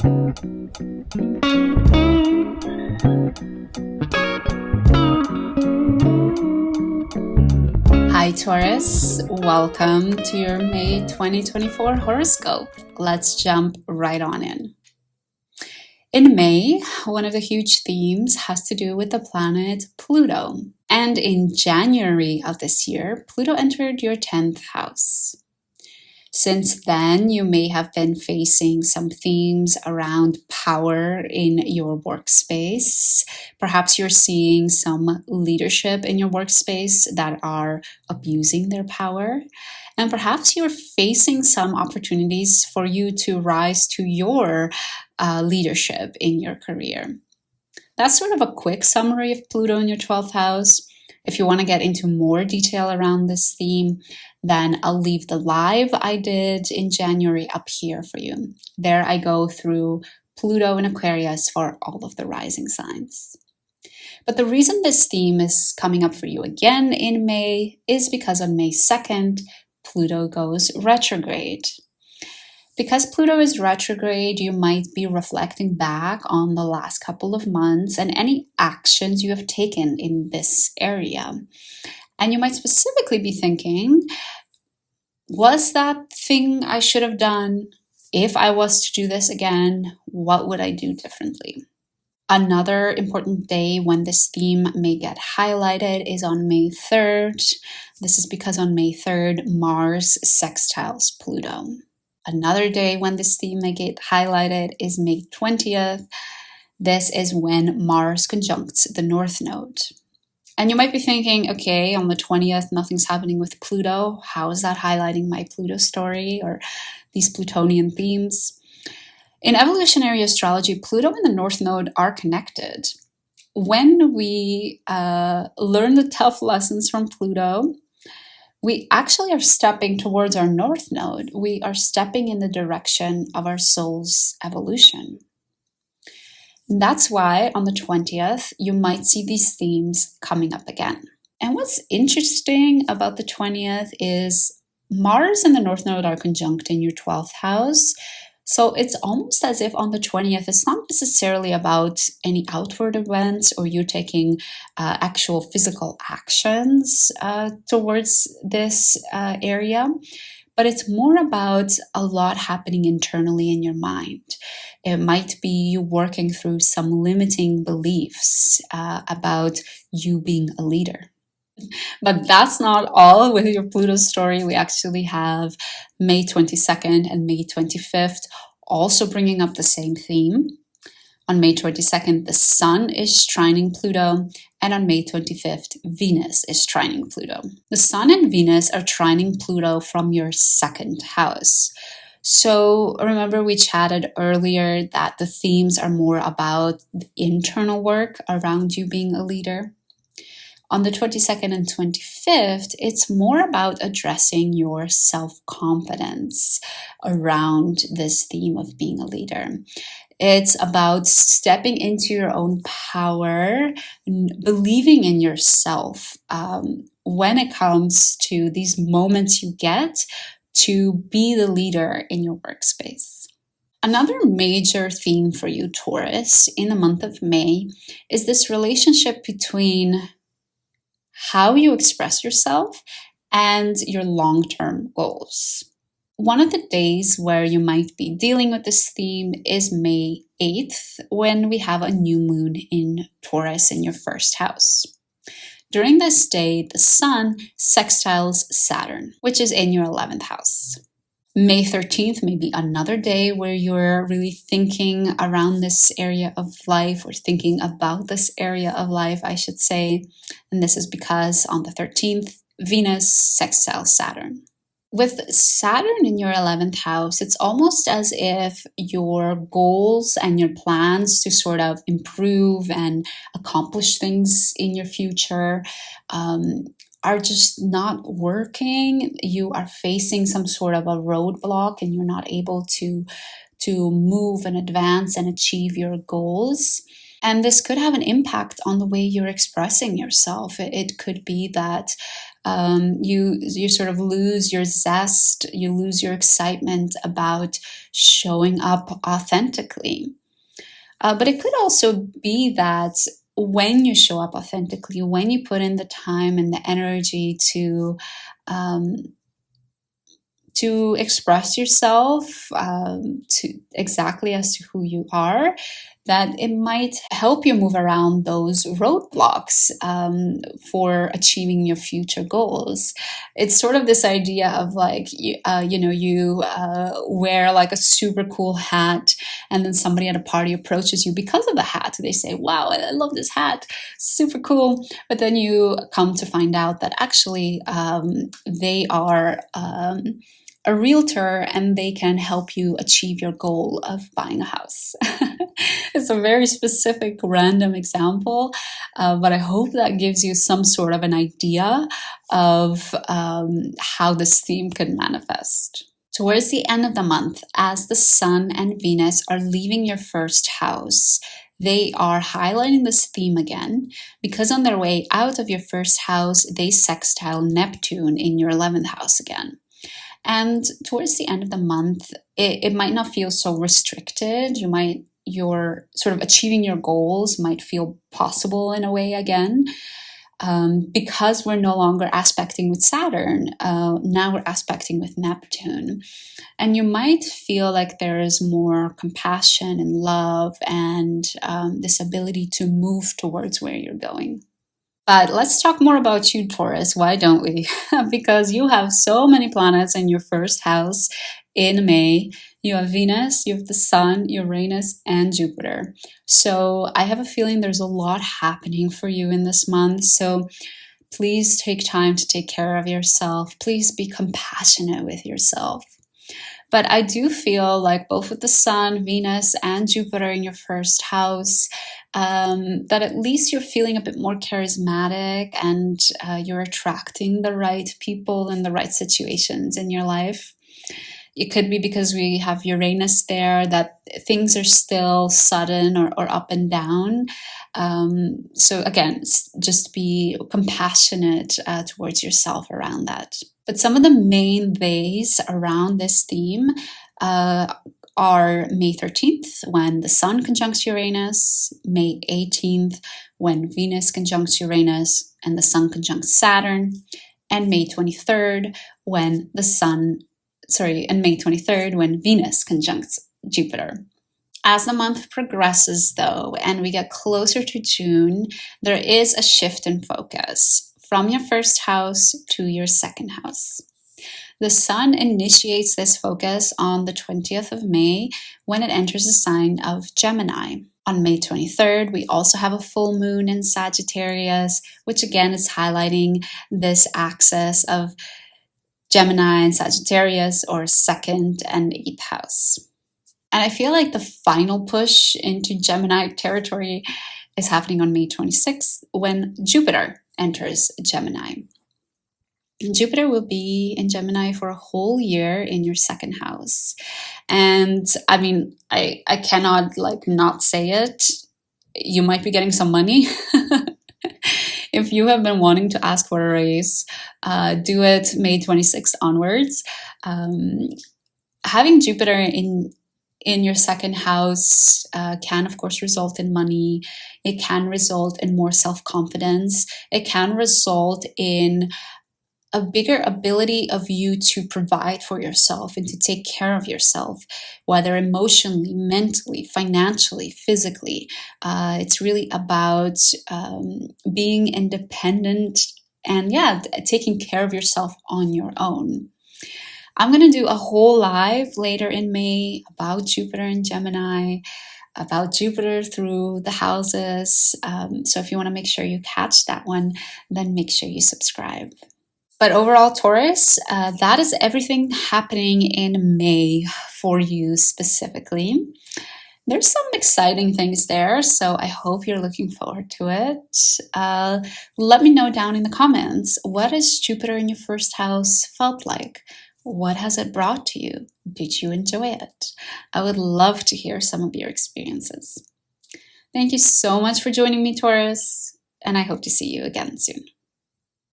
Hi Taurus, welcome to your May 2024 horoscope. Let's jump right on in. In May, one of the huge themes has to do with the planet Pluto. And in January of this year, Pluto entered your 10th house. Since then, you may have been facing some themes around power in your workspace. Perhaps you're seeing some leadership in your workspace that are abusing their power. And perhaps you're facing some opportunities for you to rise to your leadership in your career. That's sort of a quick summary of Pluto in your 12th house. If you want to get into more detail around this theme, then I'll leave the live I did in January up here for you. There I go through Pluto in Aquarius for all of the rising signs. But the reason this theme is coming up for you again in May is because on May 2nd, Pluto goes retrograde. Because Pluto is retrograde, you might be reflecting back on the last couple of months and any actions you have taken in this area. And you might specifically be thinking, was that thing I should have done? If I was to do this again, what would I do differently? Another important day when this theme may get highlighted is on May 3rd. This is because on May 3rd, Mars sextiles Pluto. Another day when this theme may get highlighted is May 20th. This is when Mars conjuncts the North Node. And you might be thinking, okay, on the 20th, nothing's happening with Pluto. How is that highlighting my Pluto story or these Plutonian themes? In evolutionary astrology, Pluto and the North Node are connected. When we learn the tough lessons from Pluto, we actually are stepping towards our North Node. We are stepping in the direction of our soul's evolution. And that's why on the 20th, you might see these themes coming up again. And what's interesting about the 20th is Mars and the North Node are conjunct in your 12th house. So it's almost as if on the 20th, it's not necessarily about any outward events or you taking actual physical actions towards this area, but it's more about a lot happening internally in your mind. It might be you working through some limiting beliefs about you being a leader. But that's not all with your Pluto story. We actually have May 22nd and May 25th also bringing up the same theme. On May 22nd, the Sun is trining Pluto, and on May 25th, Venus is trining Pluto. The Sun and Venus are trining Pluto from your second house. So remember we chatted earlier that the themes are more about the internal work around you being a leader. On the 22nd and 25th, it's more about addressing your self-confidence around this theme of being a leader. It's about stepping into your own power, believing in yourself when it comes to these moments you get to be the leader in your workspace. Another major theme for you, Taurus, in the month of May is this relationship between how you express yourself and your long-term goals. One of the days where you might be dealing with this theme is May 8th, when we have a new moon in Taurus in your first house. During this day, the Sun sextiles Saturn, which is in your 11th house. May 13th may be another day where you're really thinking around this area of life or thinking about this area of life, I should say. And this is because on the 13th, Venus sextiles Saturn. With Saturn in your 11th house, it's almost as if your goals and your plans to sort of improve and accomplish things in your future are just not working. You are facing some sort of a roadblock and you're not able to move and advance and achieve your goals. And this could have an impact on the way you're expressing yourself. It could be that You sort of lose your zest, you lose your excitement about showing up authentically. But it could also be that when you show up authentically, when you put in the time and the energy um, to express yourself to exactly as to who you are, that it might help you move around those roadblocks for achieving your future goals. It's sort of this idea of like, you wear like a super cool hat, and then somebody at a party approaches you because of the hat. They say, wow, I love this hat, super cool. But then you come to find out that actually they are a realtor and they can help you achieve your goal of buying a house. It's a very specific random example, but I hope that gives you some sort of an idea of how this theme could manifest. Towards the end of the month, as the Sun and Venus are leaving your first house, they are highlighting this theme again because on their way out of your first house, they sextile Neptune in your 11th house again. And towards the end of the month, it might not feel so restricted. Your sort of achieving your goals might feel possible in a way again, because we're no longer aspecting with Saturn. Now we're aspecting with Neptune. And you might feel like there is more compassion and love and this ability to move towards where you're going. But let's talk more about you, Taurus. Why don't we? Because you have so many planets in your first house in May. You have Venus, you have the Sun, Uranus, and Jupiter. So I have a feeling there's a lot happening for you in this month. So please take time to take care of yourself. Please be compassionate with yourself. But I do feel like both with the Sun, Venus, and Jupiter in your first house, that at least you're feeling a bit more charismatic and you're attracting the right people and the right situations in your life. It could be because we have Uranus there, that things are still sudden or up and down. So again, just be compassionate towards yourself around that. But some of the main days around this theme are May 13th, when the Sun conjuncts Uranus, May 18th, when Venus conjuncts Uranus and the Sun conjuncts Saturn, and May 23rd, when May 23rd, when Venus conjuncts Jupiter. As the month progresses, though, and we get closer to June, there is a shift in focus from your first house to your second house. The Sun initiates this focus on the 20th of May when it enters the sign of Gemini. On May 23rd, we also have a full moon in Sagittarius, which again is highlighting this axis of Gemini and Sagittarius, or second and eighth house. And I feel like the final push into Gemini territory is happening on May 26th when Jupiter enters Gemini. And Jupiter will be in Gemini for a whole year in your second house. And I mean, I cannot not say it. You might be getting some money. If you have been wanting to ask for a raise, do it May 26th onwards. Having Jupiter in your second house can, of course, result in money. It can result in more self-confidence. It can result in a bigger ability of you to provide for yourself and to take care of yourself, whether emotionally, mentally, financially, physically. It's really about being independent and taking care of yourself on your own. I'm going to do a whole live later in May about Jupiter and Gemini, about Jupiter through the houses. So if you want to make sure you catch that one, then make sure you subscribe. But overall, Taurus, that is everything happening in May for you specifically. There's some exciting things there, so I hope you're looking forward to it. Let me know down in the comments, what has Jupiter in your first house felt like? What has it brought to you? Did you enjoy it? I would love to hear some of your experiences. Thank you so much for joining me, Taurus, and I hope to see you again soon.